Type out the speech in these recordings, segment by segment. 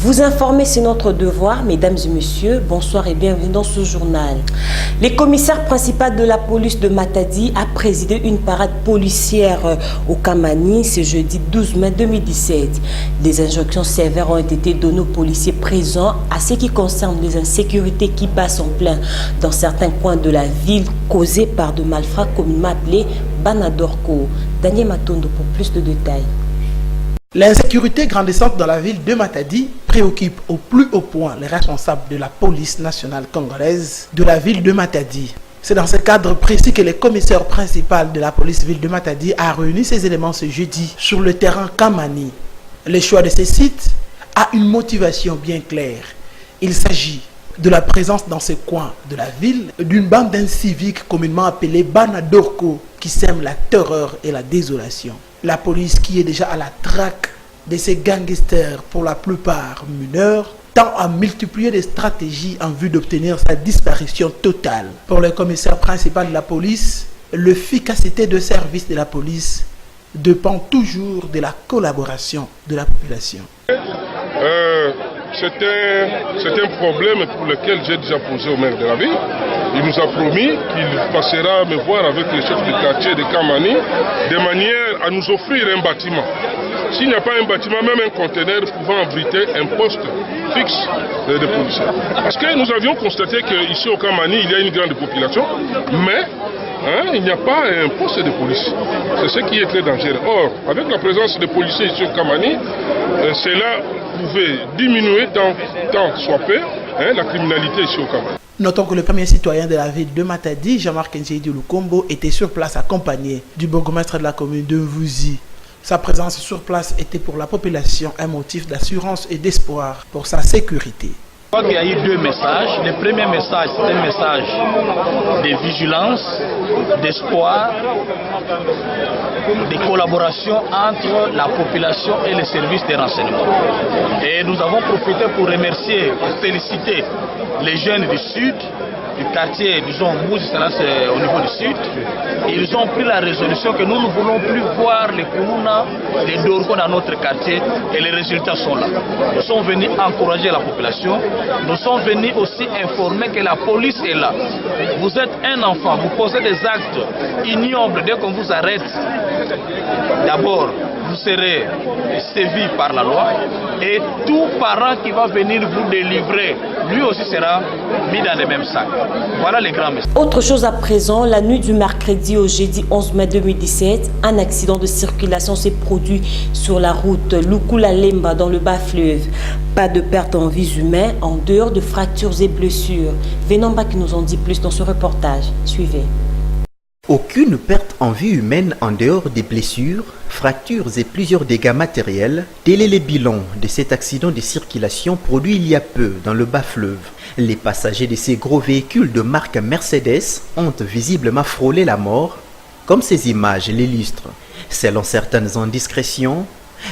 Vous informer, c'est notre devoir. Mesdames et messieurs, bonsoir et bienvenue dans ce journal. Le commissaire principal de la police de Matadi a présidé une parade policière au Kamani ce jeudi 12 mai 2017. Des injonctions sévères ont été données aux policiers présents à ce qui concerne les insécurités qui passent en plein dans certains coins de la ville causées par de malfrats communément appelés Banadorko. Daniel Matondo pour plus de détails. L'insécurité grandissante dans la ville de Matadi préoccupe au plus haut point les responsables de la police nationale congolaise de la ville de Matadi. C'est dans ce cadre précis que le commissaire principal de la police ville de Matadi a réuni ces éléments ce jeudi sur le terrain Kamani. Le choix de ces sites a une motivation bien claire. Il s'agit de la présence dans ce coin de la ville d'une bande d'inciviques communément appelée Banadorko qui sème la terreur et la désolation. La police qui est déjà à la traque de ces gangsters pour la plupart mineurs tend à multiplier des stratégies en vue d'obtenir sa disparition totale. Pour le commissaire principal de la police, l'efficacité de service de la police dépend toujours de la collaboration de la population. C'est un problème pour lequel j'ai déjà posé au maire de la ville. Il nous a promis qu'il passera me voir avec le chef de quartier de Kamani de manière à nous offrir un bâtiment. S'il n'y a pas un bâtiment, même un conteneur pouvant abriter un poste fixe de policiers. Parce que nous avions constaté qu'ici au Kamani, il y a une grande population, mais il n'y a pas un poste de police. C'est ce qui est très dangereux. Or, avec la présence des policiers ici au Kamani, cela pouvait diminuer tant soit peu la criminalité ici au Kamani. Notons que le premier citoyen de la ville de Matadi, Jean-Marc Nzedi Lukombo, était sur place accompagné du bourgmestre de la commune de Mvuzi. Sa présence sur place était pour la population un motif d'assurance et d'espoir pour sa sécurité. Je crois qu'il y a eu deux messages. Le premier message, c'est un message de vigilance, d'espoir, de collaboration entre la population et les services de renseignement. Et nous avons profité pour remercier et féliciter les jeunes du Sud, du quartier, disons, Mouzi, c'est au niveau du Sud. Ils ont pris la résolution que nous ne voulons plus voir les Kounouna, les Dorgo dans notre quartier, et les résultats sont là. Nous sommes venus encourager la population, nous sommes venus aussi informer que la police est là. Vous êtes un enfant, vous posez des actes ignobles dès qu'on vous arrête. D'abord, vous serez sévi par la loi et tout parent qui va venir vous délivrer, lui aussi sera mis dans les mêmes sacs. Voilà les grands messages. Autre chose à présent, la nuit du mercredi au jeudi 11 mai 2017, un accident de circulation s'est produit sur la route Lukula-Lemba dans le bas-fleuve. Pas de perte en vies humaines en dehors de fractures et blessures. Venamba qui nous en dit plus dans ce reportage. Suivez. Aucune perte en vie humaine en dehors des blessures, fractures et plusieurs dégâts matériels, tel est le bilan de cet accident de circulation produit il y a peu dans le bas-fleuve. Les passagers de ces gros véhicules de marque Mercedes ont visiblement frôlé la mort, comme ces images l'illustrent. Selon certaines indiscrétions,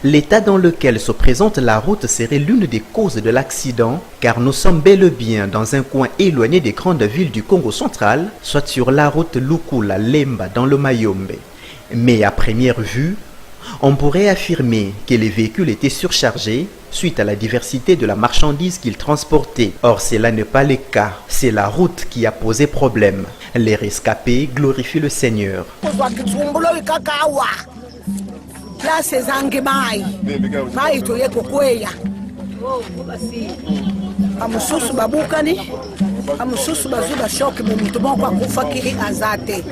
l'état dans lequel se présente la route serait l'une des causes de l'accident, car nous sommes bel et bien dans un coin éloigné des grandes villes du Congo central, soit sur la route Lukula-Lemba dans le Mayombe. Mais à première vue, on pourrait affirmer que les véhicules étaient surchargés suite à la diversité de la marchandise qu'ils transportaient. Or, cela n'est pas le cas. C'est la route qui a posé problème. Les rescapés glorifient le Seigneur. Place zange mai toye kokweya amususu babukani amususu bazuba shock mumuntu moko akufa kiri azate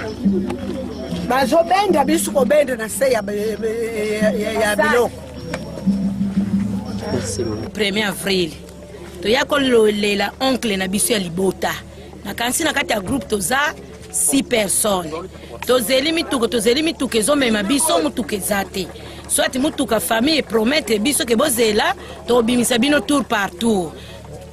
bazobenda bisuko benda na se ya biloko 1er avril toya kololela oncle na biso ya libota na kansi na kati ya groupe toza 6 personnes. Tozeli mituka ezomema biso mutuka ezate. Soit mutuka famille promette biso ke bozela to bimisa bino tour par tour.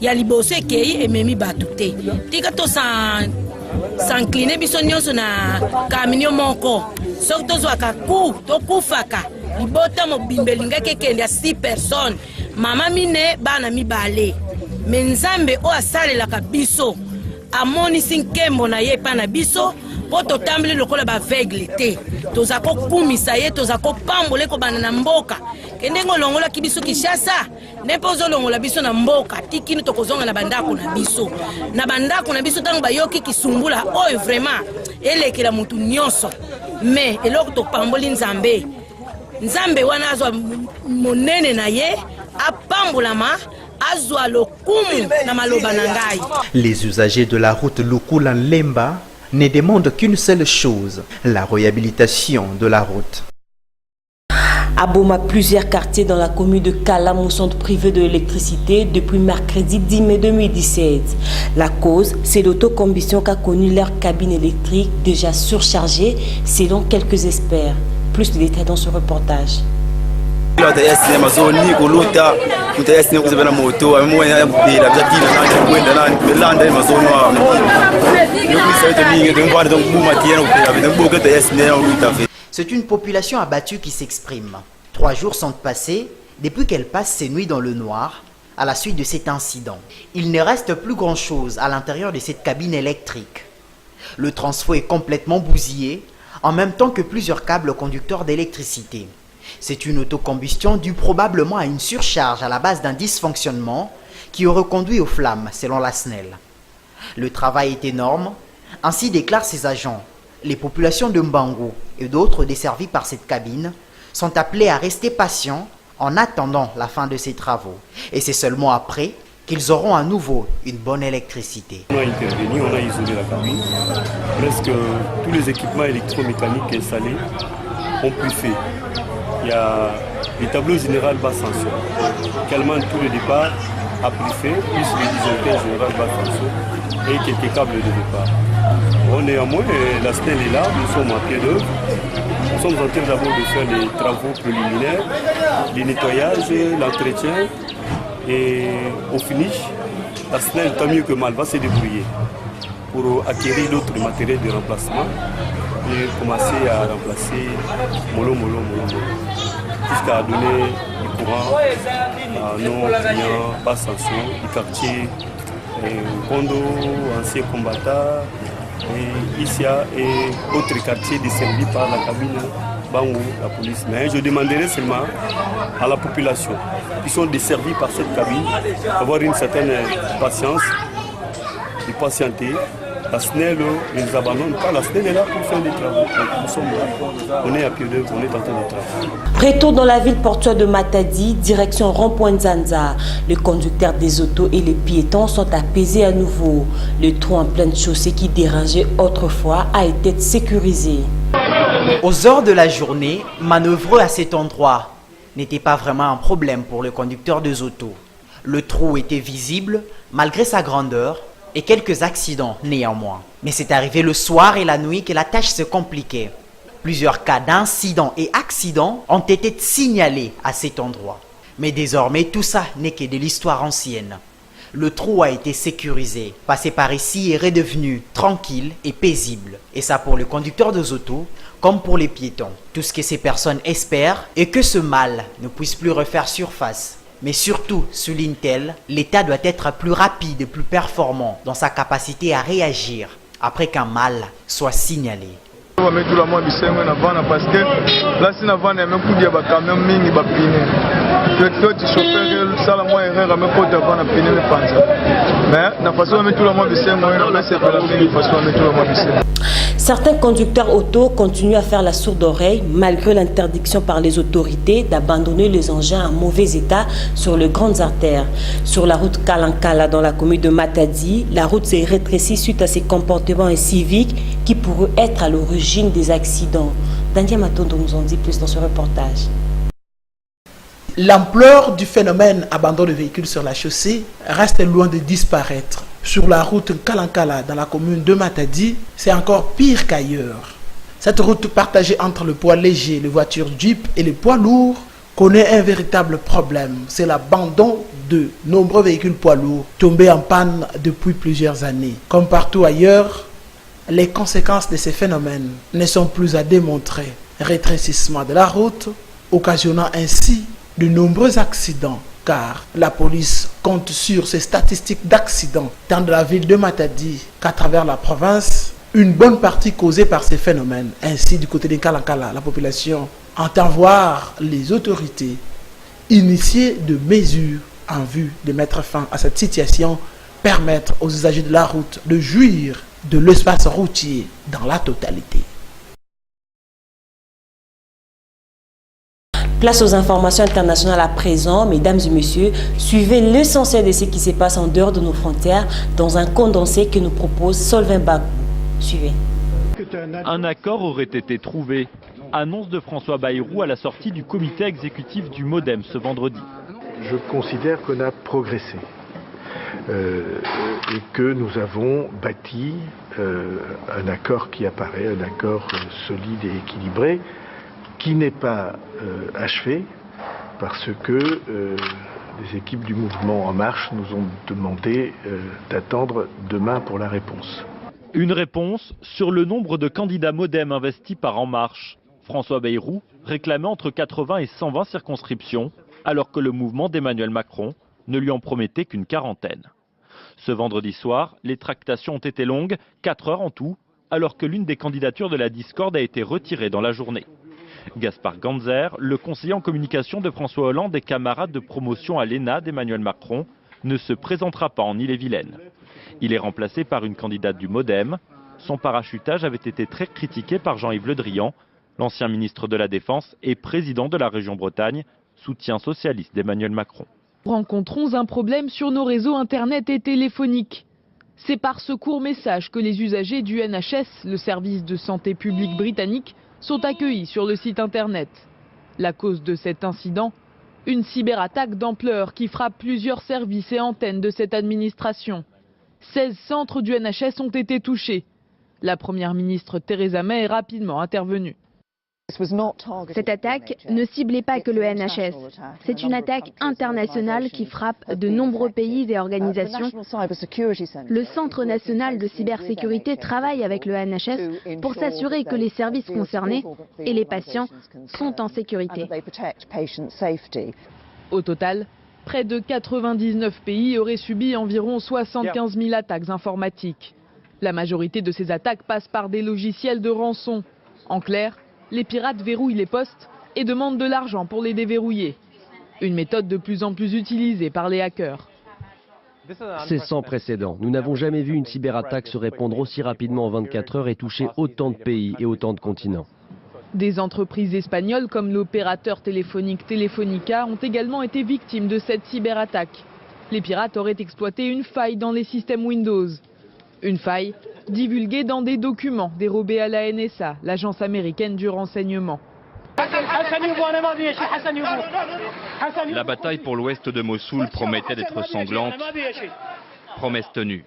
Ya liboso ekei ememi batute. Tika to s'incliner biso nyonso na camion moko. Sok tozwaka ku to kufaka. Libota mobimbelinga kekende ya 6 personnes. Mama mine bana mibale. Menzambe o asalelaka biso. Amoni sinkembo na ye pa na biso po totambeli lokola baveugle te toza kokumisa ye toza kopambola ekobanda na mboka kende ngolongolaki biso Kinshasa nempe ozolongola biso na mboka tikini tokozonga na bandako na biso ntango bayoki kisumbula oyo vraiment elekela mutu nyonso mais eloko topamboli nzambe wana azwa monene na ye apambolama azwa lokumu na maloba na ngai. Les usagers de la route Lukula-Lemba ne demandent qu'une seule chose, la réhabilitation de la route. À Boma, plusieurs quartiers dans la commune de Kalamou sont privés de l'électricité depuis mercredi 10 mai 2017. La cause, c'est l'autocombustion qu'a connu leur cabine électrique déjà surchargée selon quelques experts. Plus de détails dans ce reportage. C'est une population abattue qui s'exprime. 3 jours sont passés depuis qu'elle passe ses nuits dans le noir à la suite de cet incident. Il ne reste plus grand-chose à l'intérieur de cette cabine électrique. Le transfo est complètement bousillé, en même temps que plusieurs câbles conducteurs d'électricité. C'est une autocombustion due probablement à une surcharge à la base d'un dysfonctionnement qui aurait conduit aux flammes, selon la SNEL. Le travail est énorme, ainsi déclarent ses agents. Les populations de Mbango et d'autres desservies par cette cabine sont appelées à rester patients en attendant la fin de ces travaux. Et c'est seulement après qu'ils auront à nouveau une bonne électricité. On a intervenu, on a isolé la cabine. Presque tous les équipements électromécaniques installés ont pu faire. Il y a les tableaux général basse tension. Calmant tout le départ a pris fait, plus le disjoncteur général basse tension et quelques câbles de départ. Néanmoins, la SNEL est là, nous sommes à pied d'œuvre. Nous sommes en train d'abord de faire les travaux préliminaires, les nettoyages, l'entretien. Et au finish, la SNEL, tant mieux que mal, va se débrouiller pour acquérir d'autres matériels de remplacement et commencer à remplacer mollo, jusqu'à donner du courant à nos clients basse tension du quartier Kondo, anciens combattants, et Issia et autres quartiers desservis par la cabine Bango, la police. Mais je demanderai seulement à la population qui sont desservis par cette cabine d'avoir une certaine patience, de patienter. La SNEL ne nous abandonne pas, la SNEL est là pour faire des travaux. Nous sommes là, on est à pied d'œuvre, on est en train de travailler. Retour dans la ville portuaire de Matadi, direction rond-point Nzanza. Les conducteurs des autos et les piétons sont apaisés à nouveau. Le trou en pleine chaussée qui dérangeait autrefois a été sécurisé. Aux heures de la journée, manœuvrer à cet endroit n'était pas vraiment un problème pour le conducteur des autos. Le trou était visible malgré sa grandeur et quelques accidents néanmoins. Mais c'est arrivé le soir et la nuit que la tâche se compliquait. Plusieurs cas d'incidents et accidents ont été signalés à cet endroit. Mais désormais, tout ça n'est que de l'histoire ancienne. Le trou a été sécurisé. Passer par ici est redevenu tranquille et paisible. Et ça pour le conducteur des autos comme pour les piétons. Tout ce que ces personnes espèrent est que ce mal ne puisse plus refaire surface. Mais surtout, souligne-t-elle, l'État doit être plus rapide et plus performant dans sa capacité à réagir après qu'un mal soit signalé. Certains conducteurs auto continuent à faire la sourde oreille malgré l'interdiction par les autorités d'abandonner les engins en mauvais état sur les grandes artères. Sur la route Kalankala dans la commune de Matadi, la route s'est rétrécie suite à ces comportements inciviques qui pourraient être à l'origine des accidents. Daniel Matondo nous en dit plus dans ce reportage. L'ampleur du phénomène abandon de véhicules sur la chaussée reste loin de disparaître. Sur la route Kalankala dans la commune de Matadi, c'est encore pire qu'ailleurs. Cette route partagée entre le poids léger, les voitures Jeep et les poids lourds connaît un véritable problème. C'est l'abandon de nombreux véhicules poids lourds tombés en panne depuis plusieurs années. Comme partout ailleurs, les conséquences de ces phénomènes ne sont plus à démontrer. Rétrécissement de la route, occasionnant ainsi de nombreux accidents, car la police compte sur ces statistiques d'accidents tant de la ville de Matadi qu'à travers la province Une bonne partie causée par ces phénomènes. Ainsi, du côté des Kalankala, la population entend voir les autorités initier de mesures en vue de mettre fin à cette situation, permettre aux usagers de la route de jouir de l'espace routier dans la totalité. Place aux informations internationales à présent. Mesdames et messieurs, suivez l'essentiel de ce qui se passe en dehors de nos frontières dans un condensé que nous propose Solvin Bakou. Suivez. Un accord aurait été trouvé. Annonce de François Bayrou à la sortie du comité exécutif du MODEM ce vendredi. Je considère qu'on a progressé et que nous avons bâti un accord qui apparaît, un accord solide et équilibré, qui n'est pas achevé parce que les équipes du mouvement En Marche nous ont demandé d'attendre demain pour la réponse. Une réponse sur le nombre de candidats MODEM investis par En Marche. François Bayrou réclamait entre 80 et 120 circonscriptions, alors que le mouvement d'Emmanuel Macron ne lui en promettait qu'une quarantaine. Ce vendredi soir, les tractations ont été longues, 4 heures en tout, alors que l'une des candidatures de la discorde a été retirée dans la journée. Gaspard Ganzer, le conseiller en communication de François Hollande et camarade de promotion à l'ENA d'Emmanuel Macron, ne se présentera pas en Ille-et-Vilaine. Il est remplacé par une candidate du MODEM. Son parachutage avait été très critiqué par Jean-Yves Le Drian, l'ancien ministre de la Défense et président de la région Bretagne, soutien socialiste d'Emmanuel Macron. Nous rencontrons un problème sur nos réseaux internet et téléphoniques. C'est par ce court message que les usagers du NHS, le service de santé publique britannique, sont accueillis sur le site internet. La cause de cet incident, une cyberattaque d'ampleur qui frappe plusieurs services et antennes de cette administration. 16 centres du NHS ont été touchés. La première ministre Theresa May est rapidement intervenue. Cette attaque ne ciblait pas que le NHS. C'est une attaque internationale qui frappe de nombreux pays et organisations. Le Centre national de cybersécurité travaille avec le NHS pour s'assurer que les services concernés et les patients sont en sécurité. Au total, près de 99 pays auraient subi environ 75 000 attaques informatiques. La majorité de ces attaques passent par des logiciels de rançon. En clair, les pirates verrouillent les postes et demandent de l'argent pour les déverrouiller. Une méthode de plus en plus utilisée par les hackers. C'est sans précédent. Nous n'avons jamais vu une cyberattaque se répandre aussi rapidement en 24 heures et toucher autant de pays et autant de continents. Des entreprises espagnoles comme l'opérateur téléphonique Telefónica ont également été victimes de cette cyberattaque. Les pirates auraient exploité une faille dans les systèmes Windows. Une faille divulguée dans des documents dérobés à la NSA, l'agence américaine du renseignement. La bataille pour l'ouest de Mossoul promettait d'être sanglante. Promesse tenue.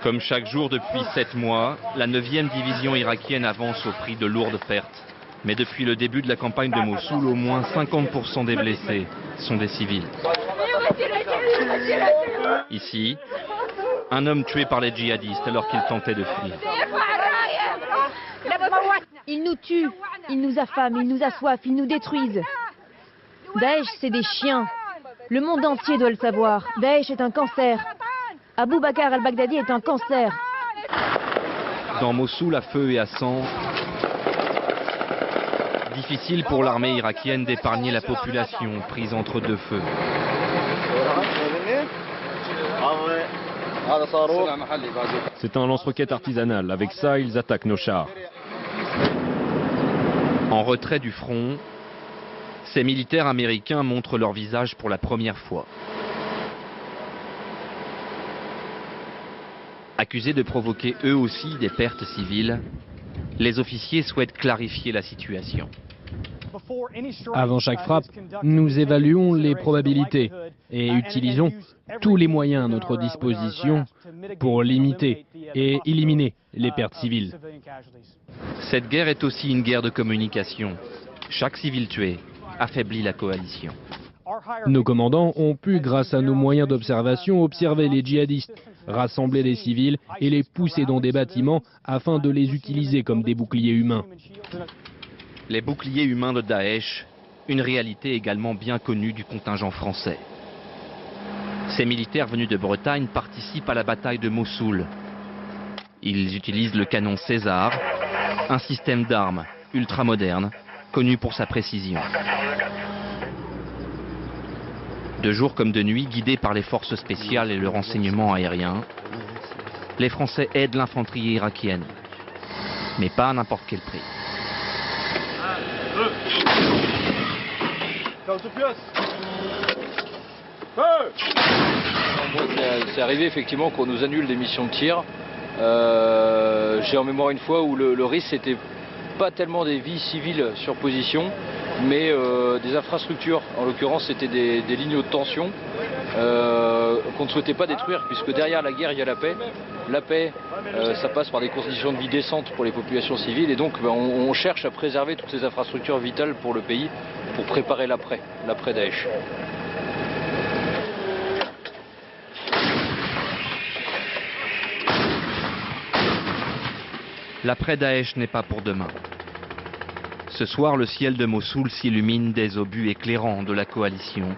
Comme chaque jour depuis 7 mois, la 9e division irakienne avance au prix de lourdes pertes. Mais depuis le début de la campagne de Mossoul, au moins 50% des blessés sont des civils. Ici, un homme tué par les djihadistes alors qu'il tentait de fuir. Ils nous tuent, ils nous affament, ils nous assoiffent, ils nous détruisent. Daesh, c'est des chiens. Le monde entier doit le savoir. Daesh est un cancer. Abou Bakr al-Baghdadi est un cancer. Dans Mossoul, à feu et à sang, difficile pour l'armée irakienne d'épargner la population prise entre deux feux. C'est un lance-roquette artisanal. Avec ça, ils attaquent nos chars. En retrait du front, ces militaires américains montrent leur visage pour la première fois. Accusés de provoquer eux aussi des pertes civiles, les officiers souhaitent clarifier la situation. Avant chaque frappe, nous évaluons les probabilités et utilisons tous les moyens à notre disposition pour limiter et éliminer les pertes civiles. Cette guerre est aussi une guerre de communication. Chaque civil tué affaiblit la coalition. Nos commandants ont pu, grâce à nos moyens d'observation, observer les djihadistes, rassembler les civils et les pousser dans des bâtiments afin de les utiliser comme des boucliers humains. Les boucliers humains de Daesh, une réalité également bien connue du contingent français. Ces militaires venus de Bretagne participent à la bataille de Mossoul. Ils utilisent le canon César, un système d'armes ultramoderne, connu pour sa précision. De jour comme de nuit, guidés par les forces spéciales et le renseignement aérien, les Français aident l'infanterie irakienne, mais pas à n'importe quel prix. C'est arrivé effectivement qu'on nous annule des missions de tir. J'ai en mémoire une fois où le risque c'était pas tellement des vies civiles sur position, mais des infrastructures. En l'occurrence, c'était des lignes haute tension qu'on ne souhaitait pas détruire, puisque derrière la guerre, il y a la paix. La paix, ça passe par des conditions de vie décentes pour les populations civiles, et donc on cherche à préserver toutes ces infrastructures vitales pour le pays, pour préparer l'après Daesh. L'après-Daesh n'est pas pour demain. Ce soir, le ciel de Mossoul s'illumine des obus éclairants de la coalition,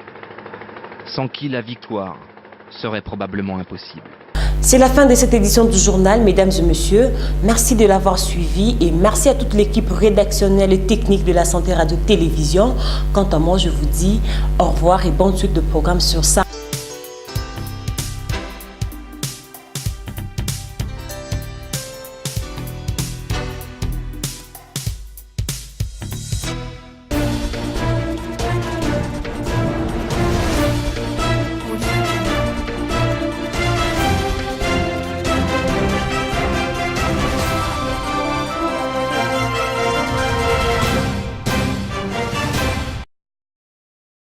sans qui la victoire serait probablement impossible. C'est la fin de cette édition du journal, mesdames et messieurs. Merci de l'avoir suivi et merci à toute l'équipe rédactionnelle et technique de la Santé Radio-Télévision. Quant à moi, je vous dis au revoir et bonne suite de programme sur ça.